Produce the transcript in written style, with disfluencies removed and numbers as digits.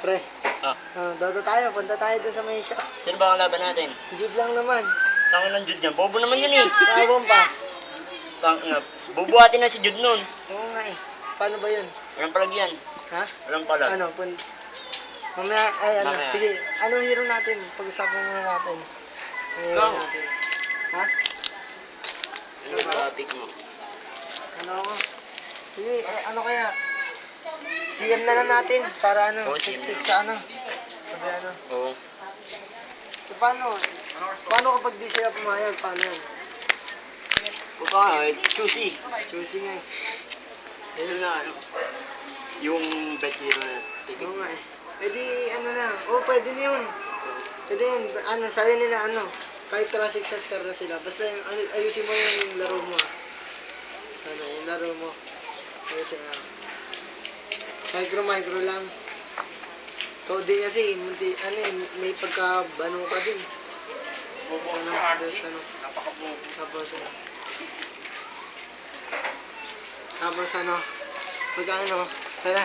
Pre, Ah, Dota tayo. Punta tayo doon sa may shop. sino ba ang laban natin? Jude lang naman. Tangan ng Jude niya. Bobo naman yun eh. Kawang pa. Bubuhatin na si Jude nun. Oo nga eh. Paano ba yun? Walang palagyan. Ha? Walang palag. Ano? Mamaya, ay ano. Mamaya. Sige, anong hero natin? Pag-usapan muna natin. Anong hero Ikaw. natin? Ha? Ano ba pick mo? Ano ako? Sige, ano kaya? CM na lang natin para ano, Oo, CM tik na. sa ano. Sabi ano. Oo. So, paano kapag di sila pumayag? Paano yun? O pa, choosy. Choosing nga eh. Ito na ano. Yung best hero na ticket. Oo nga eh. Pwede ano na. Oo, pwede na yun. Pwede yun. Ano, sabi nila ano. Kahit classic sa star na sila. Basta ayusin mo yung laro mo ah. Ano, yung laro mo. Ayusin mo. Micro lang. Ikaw din kasi, ano eh, may pagka-bano ka din. Ano, tapos ano, magkano, tara.